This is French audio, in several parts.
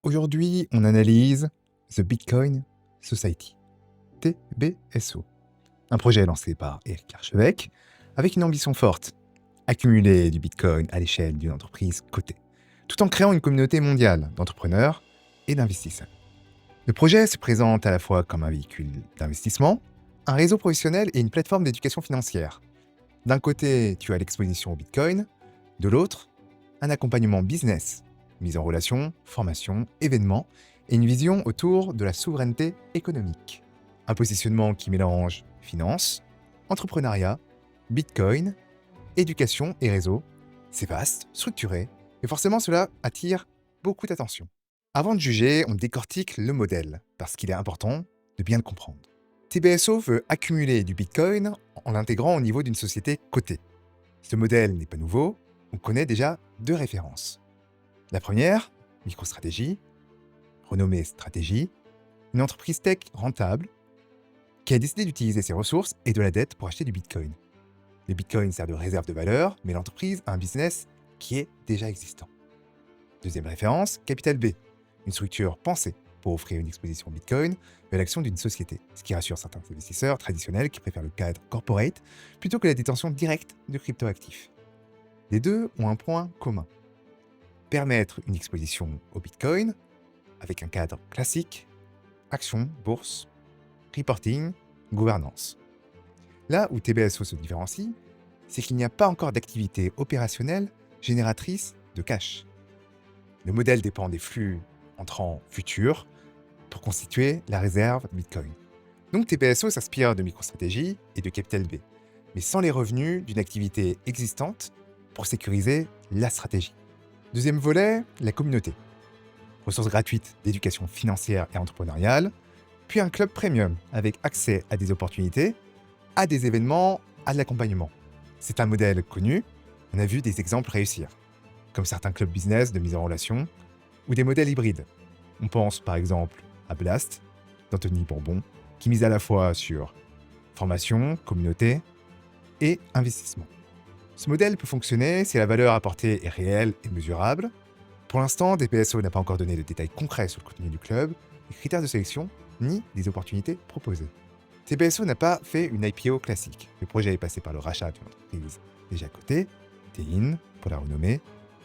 Aujourd'hui, on analyse The Bitcoin Society, TBSO, un projet lancé par Eric Larchevêque avec une ambition forte, accumuler du Bitcoin à l'échelle d'une entreprise cotée, tout en créant une communauté mondiale d'entrepreneurs et d'investisseurs. Le projet se présente à la fois comme un véhicule d'investissement, un réseau professionnel et une plateforme d'éducation financière. D'un côté, tu as l'exposition au Bitcoin, de l'autre, un accompagnement business, mise en relation, formation, événements et une vision autour de la souveraineté économique. Un positionnement qui mélange finance, entrepreneuriat, Bitcoin, éducation et réseau. C'est vaste, structuré, et forcément cela attire beaucoup d'attention. Avant de juger, on décortique le modèle, parce qu'il est important de bien le comprendre. TBSO veut accumuler du Bitcoin en l'intégrant au niveau d'une société cotée. Ce modèle n'est pas nouveau, on connaît déjà deux références. La première, MicroStrategy, renommée Stratégie, une entreprise tech rentable qui a décidé d'utiliser ses ressources et de la dette pour acheter du Bitcoin. Le Bitcoin sert de réserve de valeur, mais l'entreprise a un business qui est déjà existant. Deuxième référence, Capital B, une structure pensée pour offrir une exposition au Bitcoin à l'action d'une société, ce qui rassure certains investisseurs traditionnels qui préfèrent le cadre corporate plutôt que la détention directe de cryptoactifs. Les deux ont un point commun. Permettre une exposition au Bitcoin avec un cadre classique, action, bourse, reporting, gouvernance. Là où TBSO se différencie, c'est qu'il n'y a pas encore d'activité opérationnelle génératrice de cash. Le modèle dépend des flux entrants futurs pour constituer la réserve Bitcoin. Donc TBSO s'inspire de MicroStrategy et de Capital B, mais sans les revenus d'une activité existante pour sécuriser la stratégie. Deuxième volet, la communauté. Ressources gratuites d'éducation financière et entrepreneuriale, puis un club premium avec accès à des opportunités, à des événements, à de l'accompagnement. C'est un modèle connu, on a vu des exemples réussir, comme certains clubs business de mise en relation ou des modèles hybrides. On pense par exemple à Blast, d'Anthony Bourbon, qui mise à la fois sur formation, communauté et investissement. Ce modèle peut fonctionner si la valeur apportée est réelle et mesurable. Pour l'instant, DPSO n'a pas encore donné de détails concrets sur le contenu du club, les critères de sélection, ni les opportunités proposées. TBSO n'a pas fait une IPO classique. Le projet est passé par le rachat d'une entreprise déjà cotée, Tein, pour la renommer,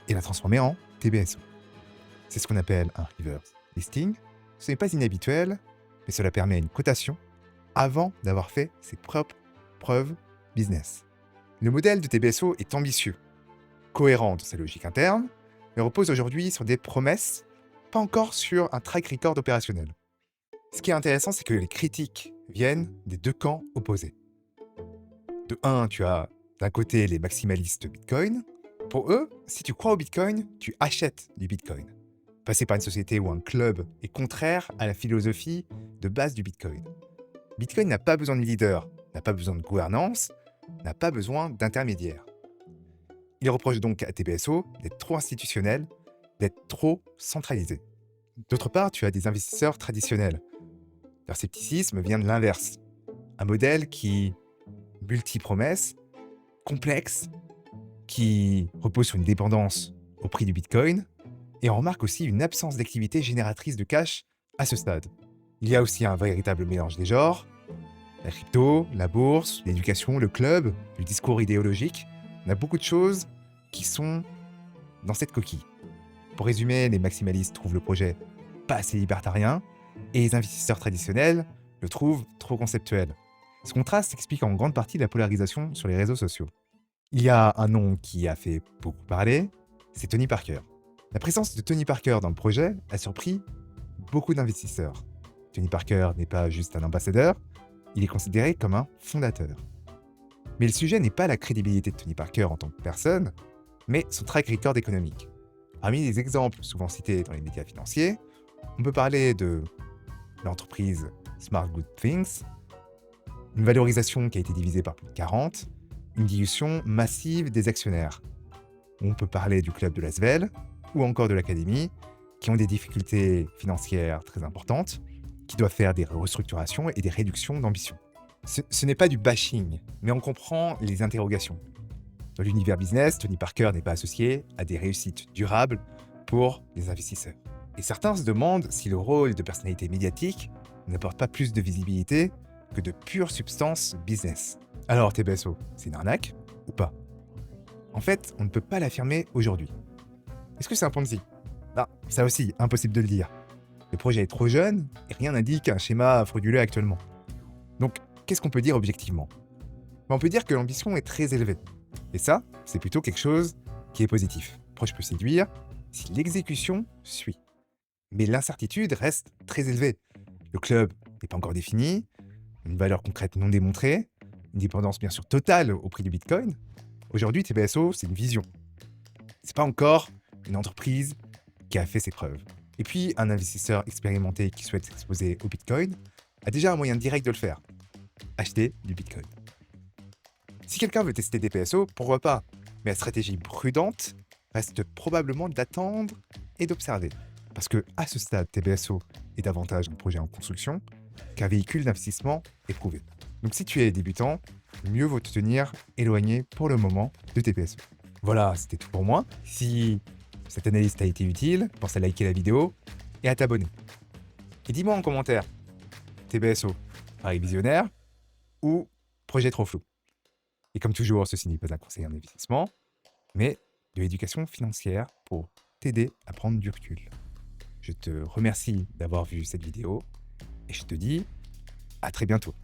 et la transformer en TBSO. C'est ce qu'on appelle un reverse listing. Ce n'est pas inhabituel, mais cela permet une cotation avant d'avoir fait ses propres preuves business. Le modèle de TBSO est ambitieux, cohérent dans sa logique interne, mais repose aujourd'hui sur des promesses, pas encore sur un track record opérationnel. Ce qui est intéressant, c'est que les critiques viennent des deux camps opposés. De un, tu as d'un côté les maximalistes Bitcoin. Pour eux, si tu crois au Bitcoin, tu achètes du Bitcoin. Passer par une société ou un club est contraire à la philosophie de base du Bitcoin. Bitcoin n'a pas besoin de leader, n'a pas besoin de gouvernance, n'a pas besoin d'intermédiaire. Il reproche donc à TBSO d'être trop institutionnel, d'être trop centralisé. D'autre part, tu as des investisseurs traditionnels. Leur scepticisme vient de l'inverse. Un modèle qui multi-promesses, complexe, qui repose sur une dépendance au prix du Bitcoin, et on remarque aussi une absence d'activité génératrice de cash à ce stade. Il y a aussi un véritable mélange des genres, la crypto, la bourse, l'éducation, le club, le discours idéologique. On a beaucoup de choses qui sont dans cette coquille. Pour résumer, les maximalistes trouvent le projet pas assez libertarien et les investisseurs traditionnels le trouvent trop conceptuel. Ce contraste explique en grande partie la polarisation sur les réseaux sociaux. Il y a un nom qui a fait beaucoup parler, c'est Tony Parker. La présence de Tony Parker dans le projet a surpris beaucoup d'investisseurs. Tony Parker n'est pas juste un ambassadeur, il est considéré comme un fondateur. Mais le sujet n'est pas la crédibilité de Tony Parker en tant que personne, mais son track record économique. Parmi les exemples souvent cités dans les médias financiers, on peut parler de l'entreprise Smart Good Things, une valorisation qui a été divisée par plus de 40, une dilution massive des actionnaires. On peut parler du club de Lasvel ou encore de l'académie, qui ont des difficultés financières très importantes, qui doivent faire des restructurations et des réductions d'ambition. Ce n'est pas du bashing, mais on comprend les interrogations. Dans l'univers business, Tony Parker n'est pas associé à des réussites durables pour les investisseurs. Et certains se demandent si le rôle de personnalité médiatique n'apporte pas plus de visibilité que de pure substance business. Alors TBSO, c'est une arnaque ou pas? En fait, on ne peut pas l'affirmer aujourd'hui. Est-ce que c'est un Ponzi? Ah, ça aussi, impossible de le dire. Le projet est trop jeune et rien n'indique un schéma frauduleux actuellement. Donc, qu'est-ce qu'on peut dire objectivement? On peut dire que l'ambition est très élevée. Et ça, c'est plutôt quelque chose qui est positif. Le proche peut séduire si l'exécution suit. Mais l'incertitude reste très élevée. Le club n'est pas encore défini, une valeur concrète non démontrée, une dépendance bien sûr totale au prix du Bitcoin. Aujourd'hui, TBSO, c'est une vision. C'est pas encore une entreprise qui a fait ses preuves. Et puis, un investisseur expérimenté qui souhaite s'exposer au Bitcoin a déjà un moyen direct de le faire. Acheter du Bitcoin. Si quelqu'un veut tester des PSO, pourquoi pas? Mais la stratégie prudente reste probablement d'attendre et d'observer. Parce que à ce stade, TBSO est davantage un projet en construction qu'un véhicule d'investissement éprouvé. Donc si tu es débutant, mieux vaut te tenir éloigné pour le moment de TBSO. Voilà, c'était tout pour moi. Si cette analyse t'a été utile, pense à liker la vidéo et à t'abonner. Et dis-moi en commentaire, TBSO, pari visionnaire ou projet trop flou? Et comme toujours, ceci n'est pas un conseil en investissement, mais de l'éducation financière pour t'aider à prendre du recul. Je te remercie d'avoir vu cette vidéo et je te dis à très bientôt.